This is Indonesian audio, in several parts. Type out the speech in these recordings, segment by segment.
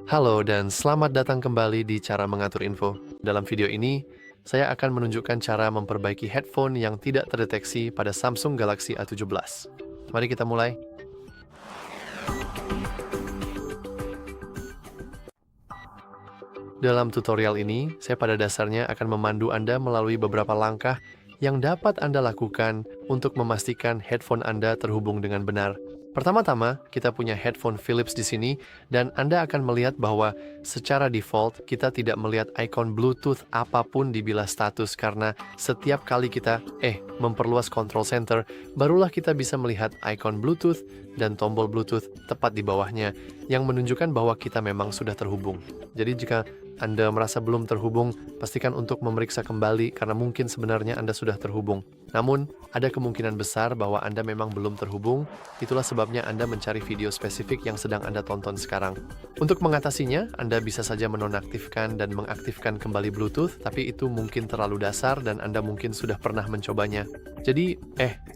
Halo dan selamat datang kembali di Cara Mengatur Info. Dalam video ini, saya akan menunjukkan cara memperbaiki headphone yang tidak terdeteksi pada Samsung Galaxy A17. Mari kita mulai. Dalam tutorial ini, saya pada dasarnya akan memandu Anda melalui beberapa langkah yang dapat Anda lakukan untuk memastikan headphone Anda terhubung dengan benar. Pertama-tama, kita punya headphone Philips di sini, dan Anda akan melihat bahwa secara default kita tidak melihat ikon Bluetooth apapun di bilah status karena setiap kali kita memperluas control center, barulah kita bisa melihat ikon Bluetooth dan tombol Bluetooth tepat di bawahnya yang menunjukkan bahwa kita memang sudah terhubung. Jadi jika Anda merasa belum terhubung, pastikan untuk memeriksa kembali karena mungkin sebenarnya Anda sudah terhubung. Namun, ada kemungkinan besar bahwa Anda memang belum terhubung, itulah sebabnya Anda mencari video spesifik yang sedang Anda tonton sekarang. Untuk mengatasinya, Anda bisa saja menonaktifkan dan mengaktifkan kembali Bluetooth, tapi itu mungkin terlalu dasar dan Anda mungkin sudah pernah mencobanya. Jadi,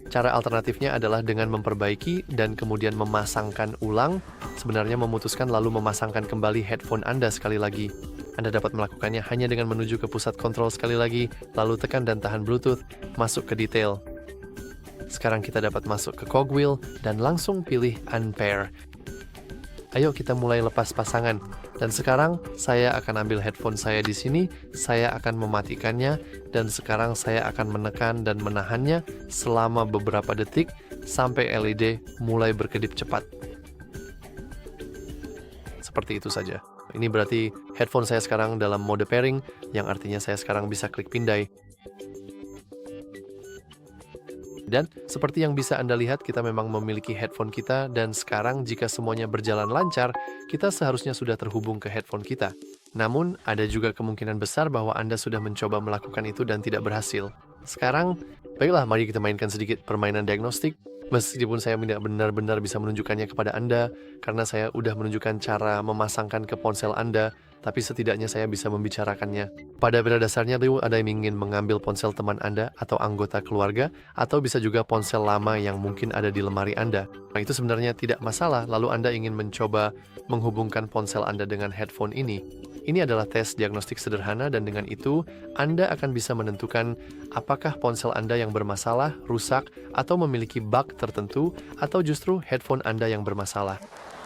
cara alternatifnya adalah dengan memperbaiki dan kemudian memasangkan ulang, sebenarnya memutuskan lalu memasangkan kembali headphone Anda sekali lagi. Anda dapat melakukannya hanya dengan menuju ke pusat kontrol sekali lagi, lalu tekan dan tahan Bluetooth, masuk ke detail. Sekarang kita dapat masuk ke cogwheel dan langsung pilih unpair. Ayo kita mulai lepas pasangan. Dan sekarang saya akan ambil headphone saya di sini, saya akan mematikannya, dan sekarang saya akan menekan dan menahannya selama beberapa detik sampai LED mulai berkedip cepat. Seperti itu saja. Ini berarti headphone saya sekarang dalam mode pairing, yang artinya saya sekarang bisa klik pindai. Dan seperti yang bisa Anda lihat, kita memang memiliki headphone kita, dan sekarang jika semuanya berjalan lancar, kita seharusnya sudah terhubung ke headphone kita. Namun, ada juga kemungkinan besar bahwa Anda sudah mencoba melakukan itu dan tidak berhasil. Sekarang, baiklah mari kita mainkan sedikit permainan diagnostik. Meskipun saya tidak benar-benar bisa menunjukkannya kepada Anda, karena saya udah menunjukkan cara memasangkan ke ponsel Anda, tapi setidaknya saya bisa membicarakannya. Pada dasarnya, ada yang ingin mengambil ponsel teman Anda atau anggota keluarga, atau bisa juga ponsel lama yang mungkin ada di lemari Anda. Nah, itu sebenarnya tidak masalah, lalu Anda ingin mencoba menghubungkan ponsel Anda dengan headphone ini. Ini adalah tes diagnostik sederhana dan dengan itu Anda akan bisa menentukan apakah ponsel Anda yang bermasalah, rusak, atau memiliki bug tertentu, atau justru headphone Anda yang bermasalah.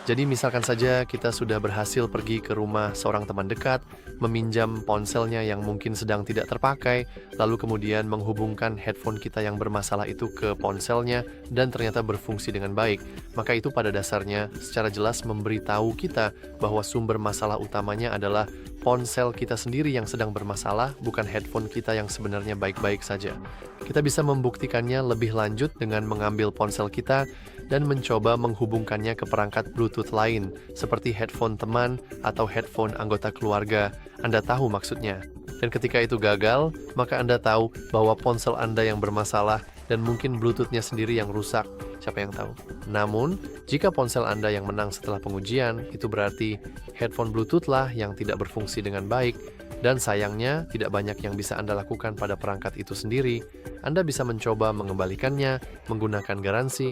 Jadi misalkan saja kita sudah berhasil pergi ke rumah seorang teman dekat, meminjam ponselnya yang mungkin sedang tidak terpakai, lalu kemudian menghubungkan headphone kita yang bermasalah itu ke ponselnya dan ternyata berfungsi dengan baik. Maka itu pada dasarnya secara jelas memberitahu kita bahwa sumber masalah utamanya adalah ponsel kita sendiri yang sedang bermasalah, bukan headphone kita yang sebenarnya baik-baik saja. Kita bisa membuktikannya lebih lanjut dengan mengambil ponsel kita dan mencoba menghubungkannya ke perangkat Bluetooth lain, seperti headphone teman atau headphone anggota keluarga. Anda tahu maksudnya. Dan ketika itu gagal, maka Anda tahu bahwa ponsel Anda yang bermasalah dan mungkin Bluetooth-nya sendiri yang rusak. Siapa yang tahu? Namun, jika ponsel Anda yang menang setelah pengujian, itu berarti headphone Bluetooth lah yang tidak berfungsi dengan baik. Dan sayangnya, tidak banyak yang bisa Anda lakukan pada perangkat itu sendiri. Anda bisa mencoba mengembalikannya, menggunakan garansi,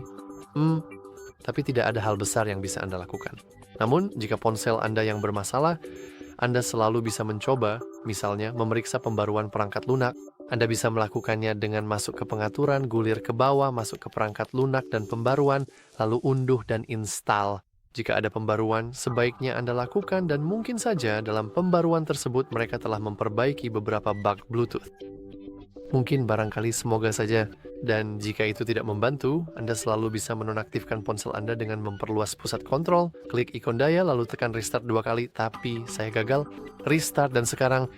tapi tidak ada hal besar yang bisa Anda lakukan. Namun, jika ponsel Anda yang bermasalah, Anda selalu bisa mencoba, misalnya memeriksa pembaruan perangkat lunak. Anda bisa melakukannya dengan masuk ke pengaturan, gulir ke bawah, masuk ke perangkat lunak dan pembaruan, lalu unduh dan install. Jika ada pembaruan, sebaiknya Anda lakukan dan mungkin saja dalam pembaruan tersebut mereka telah memperbaiki beberapa bug Bluetooth. Mungkin barangkali semoga saja. Dan jika itu tidak membantu, Anda selalu bisa menonaktifkan ponsel Anda dengan memperluas pusat kontrol, klik ikon daya lalu tekan restart 2 kali, tapi saya gagal. Restart dan sekarang,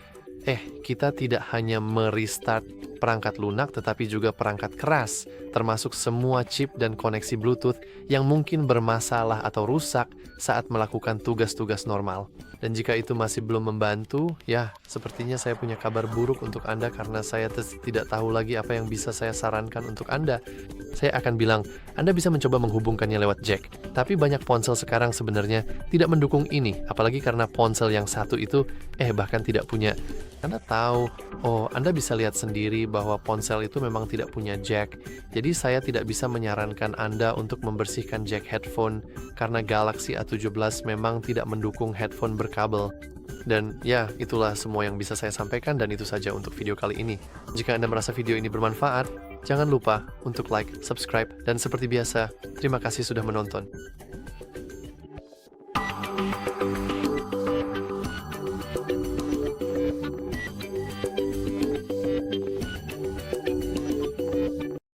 kita tidak hanya merestart perangkat lunak tetapi juga perangkat keras, termasuk semua chip dan koneksi Bluetooth yang mungkin bermasalah atau rusak saat melakukan tugas-tugas normal. Dan jika itu masih belum membantu, ya sepertinya saya punya kabar buruk untuk Anda karena saya tidak tahu lagi apa yang bisa saya sarankan untuk Anda. Saya akan bilang, Anda bisa mencoba menghubungkannya lewat jack. Tapi banyak ponsel sekarang sebenarnya tidak mendukung ini, apalagi karena ponsel yang satu itu bahkan tidak punya. Anda tahu, Anda bisa lihat sendiri bahwa ponsel itu memang tidak punya jack. Jadi saya tidak bisa menyarankan Anda untuk membersihkan jack headphone karena Galaxy A17 memang tidak mendukung headphone berkabel. Dan ya, itulah semua yang bisa saya sampaikan dan itu saja untuk video kali ini. Jika Anda merasa video ini bermanfaat, jangan lupa untuk like, subscribe, dan seperti biasa, terima kasih sudah menonton.